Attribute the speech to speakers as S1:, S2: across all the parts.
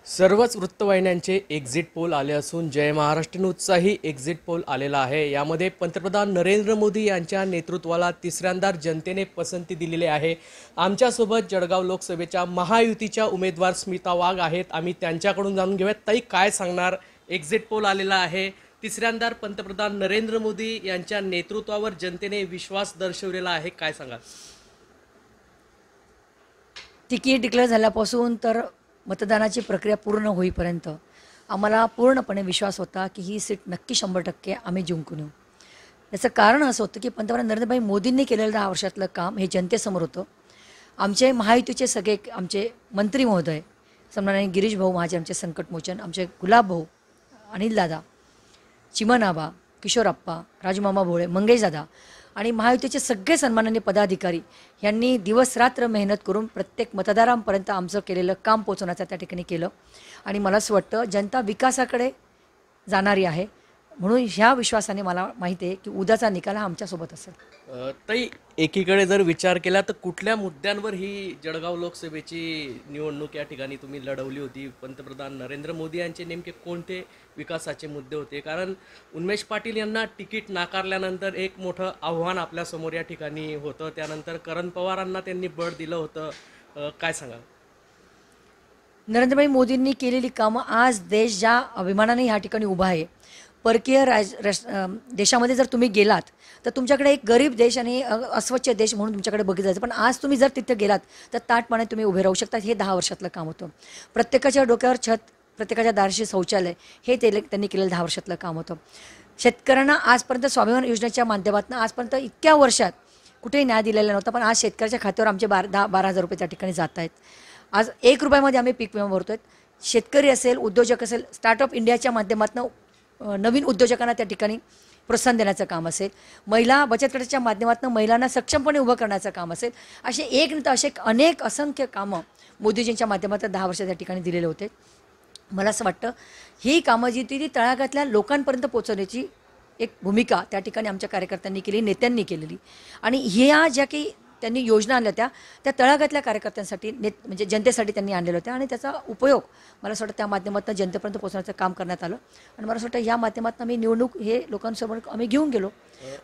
S1: सर्वच वृत्तवाहिन्यांचे exit poll आले असून जय महाराष्ट्र न्यूजचाही एक्झिट पोल आलेला आहे। यामध्ये पंतप्रधान नरेंद्र मोदी यांच्या नेतृत्वाला तिसऱ्यांदा जनतेने पसंती दिलेली आहे। आमच्यासोबत जळगाव लोकसभेच्या महायुतीच्या उमेदवार स्मिता वाघ आहेत। आम्ही त्यांच्याकडून जाणून घेऊयात ताई काय सांगणार। एक्झिट पोल आलेला आहे, तिसऱ्यांदा पंतप्रधान नरेंद्र मोदी यांच्या नेतृत्वावर जनतेने विश्वास दर्शवलेला आहे, काय सांगाल?
S2: तिकीट डिक्लेअर झाल्यापासून तर मतदानाची प्रक्रिया पूर्ण होईपर्यंत आम्हाला पूर्णपणे विश्वास होता की ही सीट नक्की 100% आम्ही जिंकून येऊ। याचं कारण असं होतं की पंतप्रधान नरेंद्रभाई मोदींनी केलेलं 10 वर्षातलं काम हे जनतेसमोर होतं। आमचे महायुतीचे सगळे आमचे मंत्री महोदय सन्माननीय गिरीश भाऊ महाजन, आमचे संकटमोचन, आमचे गुलाब भाऊ, अनिल दादा, चिमन आबा, किशोरप्पा, राजमामा भोळे, मंगेश दादा आणि महायुतीचे सगळे सन्माननीय पदाधिकारी यांनी दिवस रात्र मेहनत करून प्रत्येक मतदारांपर्यंत आमचं केलेलं काम पोहोचवण्याचं त्या ठिकाणी केलं। आणि मला असं वाटतं जनता विकासाकडे जाणारी आहे, म्हणून ह्या विश्वासाने मला माहिती आहे की उद्याचा निकाल हा आमच्यासोबत असेल।
S1: ताई, एकीकडे जर विचार केला तर कुठल्या मुद्द्यांवर ही जळगाव लोकसभेची निवडणूक या ठिकाणी तुम्ही लढवली होती? पंतप्रधान नरेंद्र मोदी यांचे नेमके कोणते विकासाचे मुद्दे होते? कारण उन्मेष पाटील यांना तिकीट नाकारल्यानंतर एक मोठं आव्हान आपल्यासमोर या ठिकाणी होतं, त्यानंतर करण पवारांना त्यांनी बळ दिलं होतं, काय सांगाल?
S2: नरेंद्रभाई मोदींनी केलेली कामं आज देश ज्या अभिमानाने ह्या ठिकाणी उभा आहे। परकीय देशामध्ये जर तुम्ही गेलात तर तुमच्याकडे एक गरीब देश आणि अस्वच्छ देश म्हणून तुमच्याकडे बघितलं जायचं, पण आज तुम्ही जर तिथे गेलात तर ताटपणे तुम्ही उभे राहू शकता। हे 10 वर्षातलं काम होतं। प्रत्येकाच्या डोक्यावर छत, प्रत्येकाच्या दाराशी शौचालय, हे त्यांनी केलेलं 10 वर्षातलं काम होतं। शेतकऱ्यांना आजपर्यंत स्वाभिमान योजनेच्या माध्यमातून आजपर्यंत इतक्या वर्षात कुठेही न्याय दिलेला नव्हता, पण आज शेतकऱ्याच्या खात्यावर आमचे 10-12 हजार रुपये त्या ठिकाणी जात आहेत। आज 1 रुपयामध्ये आम्ही पीक विमा भरतोय। शेतकरी असेल, उद्योजक असेल, स्टार्टअप इंडियाच्या माध्यमातून नवीन उद्योजकांना त्या ठिकाणी प्रोत्साहन देण्याचं काम असेल, महिला बचत गटाच्या माध्यमातून महिलांना सक्षमपणे उभं करण्याचं काम असेल, असे एक नंतर असे अनेक असंख्य कामं मोदीजींच्या माध्यमातून 10 वर्ष त्या ठिकाणी दिलेले होते। मला असं वाटतं ही कामं जी ती तळागाळातल्या लोकांपर्यंत पोहोचवण्याची एक भूमिका त्या ठिकाणी आमच्या कार्यकर्त्यांनी केली, नेत्यांनी केलेली। आणि ह्या ज्या काही त्यांनी योजना आणल्या त्या तळागाळातल्या कार्यकर्त्यांसाठी म्हणजे जनतेसाठी त्यांनी आणलेल्या होत्या आणि त्याचा उपयोग मला असं वाटतं त्या माध्यमातून जनतेपर्यंत पोहोचण्याचं काम करण्यात आलं। आणि मला असं वाटतं ह्या माध्यमातून आम्ही निवडणूक हे लोकांसमोर आम्ही घेऊन गेलो,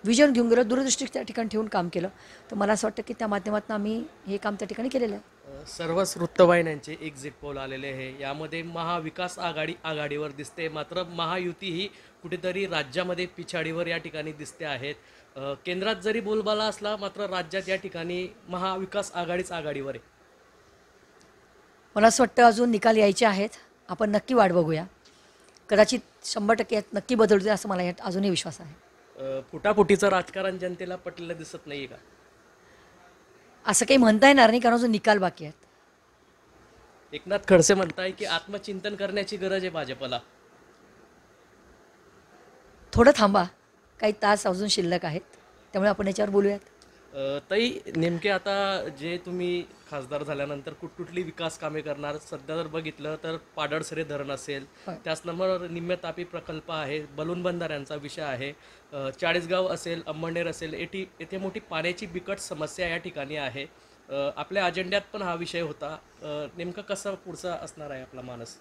S2: विजन घेऊन गेलो, दूरदृष्टी त्या ठिकाणी ठेवून काम केलं। तर मला असं वाटतं की त्या माध्यमातून आम्ही हे काम त्या ठिकाणी केलेलं आहे।
S1: सर्वच वृत्तवाहिन्यांचे एक्झिट पोल आलेले आहे। यामध्ये महाविकास आघाडी आघाडीवर दिसते, मात्र महायुती ही कुठेतरी राज्यामध्ये पिछाडीवर या ठिकाणी दिसते आहेत। केंद्रात जरी बोलबाला असला मात्र राज्यात या ठिकाणी महाविकास आघाडीच आघाडीवर आहे।
S2: मला असं वाटतं अजून निकाल यायचे आहेत, आपण नक्की वाट बघूया। कदाचित 100% यात नक्की बदल होईल असं मला यात अजूनही विश्वास आहे।
S1: फुटाफुटीचं राजकारण जनतेला पटलेलं दिसत नाहीये का?
S2: असं काही म्हणता येणार नाही, कारण अजून निकाल बाकी आहेत।
S1: एकनाथ खडसे म्हणताय की आत्मचिंतन करण्याची गरज आहे भाजपला।
S2: थोडं थांबा, काही तास अजून शिल्लक आहेत, त्यामुळे आपण याच्यावर बोलूयात।
S1: ताई, नेमके आता जे तुम्ही खासदार झाल्यानंतर कुठकुठली विकास कामे करणार? सध्या जर बघितलं तर पाडळसरे धरण असेल, त्याचनंतर निम्म्या तापी प्रकल्प आहे, बलून बंधाऱ्यांचा विषय आहे, चाळीसगाव असेल, अंमळनेर असेल, येथे मोठी पाण्याची बिकट समस्या या ठिकाणी आहे। आपल्या अजेंड्यात पण हा विषय होता। नेमकं कसं पुढचा असणार आहे आपला मानस?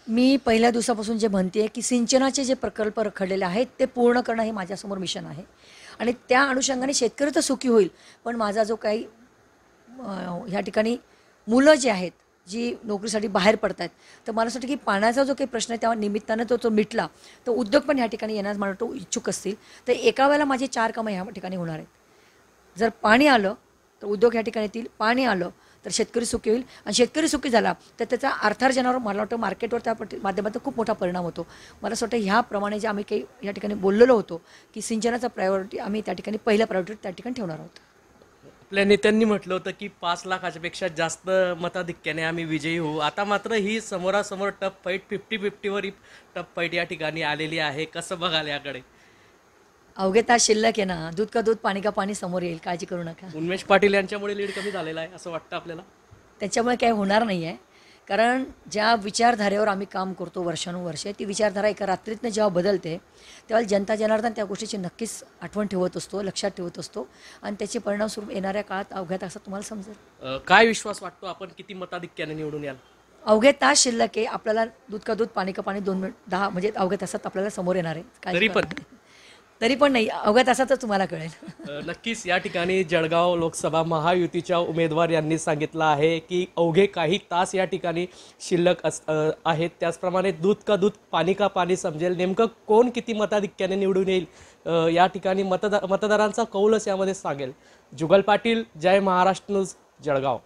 S2: मी पहिल्या दिवसापासून जे म्हणते आहे की सिंचनाचे जे प्रकल्प रखडलेले आहेत ते पूर्ण करणं हे माझ्यासमोर मिशन आहे। आणि त्या अनुषंगाने शेतकरी तर सुखी होईल, पण माझा जो काही ह्या ठिकाणी मुलं जे आहेत जी नोकरीसाठी बाहेर पडत आहेत, तर मला असं वाटतं की पाण्याचा जो काही प्रश्न आहे त्या निमित्तानं तो मिटला तर उद्योग पण ह्या ठिकाणी येण्यास मला वाटतं इच्छुक असतील। तर एका वेळेला माझे 4 कामं ह्या ठिकाणी होणार आहेत। जर पाणी आलं तर उद्योग ह्या ठिकाणी येतील, पाणी आलं तर शेतकरी सुखी होईल, आणि शेतकरी सुखी झाला तर त्याचा अर्थार्जनावर मला वाटतं मार्केटवर त्या माध्यमातून खूप मोठा परिणाम होतो। मला असं वाटतं ह्याप्रमाणे जे आम्ही काही या ठिकाणी बोललेलो होतो की सिंचनाचा प्रायोरिटी आम्ही त्या ठिकाणी पहिल्या प्रायोरिटी त्या ठिकाणी ठेवणार आहोत।
S1: आपल्या नेत्यांनी म्हटलं होतं की 5 लाखापेक्षा जास्त मताधिक्याने आम्ही विजयी होऊ। आता मात्र ही समोरासमोर टफ फाईट, 50-50वर टफ फाईट या ठिकाणी आलेली आहे। कसं बघाल याकडे?
S2: अवघे तास शिल्लक आहे ना, दूध का दूध पाणी का पाणी समोर येईल, काळजी करू नका।
S1: उन्मेष पाटील यांच्यामुळे लीड कमी झालेला आहे असं वाटतं आपल्याला?
S2: त्याच्यामुळे काही होणार नाही आहे, कारण ज्या विचारधारेवर आम्ही काम करतो वर्षानुवर्षे, ती विचारधारा एका रात्रीतनं जेव्हा बदलते तेव्हा जनता जनार्दन त्या गोष्टीची नक्कीच आठवण ठेवत असतो, लक्षात ठेवत असतो, आणि त्याचे परिणामस्वरूप येणाऱ्या काळात अवघ्या तासात तुम्हाला समजेल।
S1: काय विश्वास वाटतो आपण किती मताधिक्याने निवडून याल?
S2: अवघे तास शिल्लक आहे. आपल्याला दूध का दूध पाणी का पाणी 2 मिनिट 10 म्हणजे अवघ्या तासात आपल्याला समोर येणार आहे.
S1: तरी पण?
S2: तरी पण नाही, अवघ्या तासातच तुम्हाला कळेल.
S1: नक्कीच या ठिकाणी जळगाव लोकसभा महायुतीच्या उमेदवार यांनी सांगितलं आहे की अवघे काही तास या ठिकाणी शिल्लक आहेत. त्याचप्रमाणे दूध का दूध पाणी का पाणी समजेल. नेमकं कोण किती मताधिक्याने निवडून येईल या ठिकाणी मतदारांचा कौलच यामध्ये सांगेल. जुगल पाटील, जय महाराष्ट्र न्यूज, जळगाव.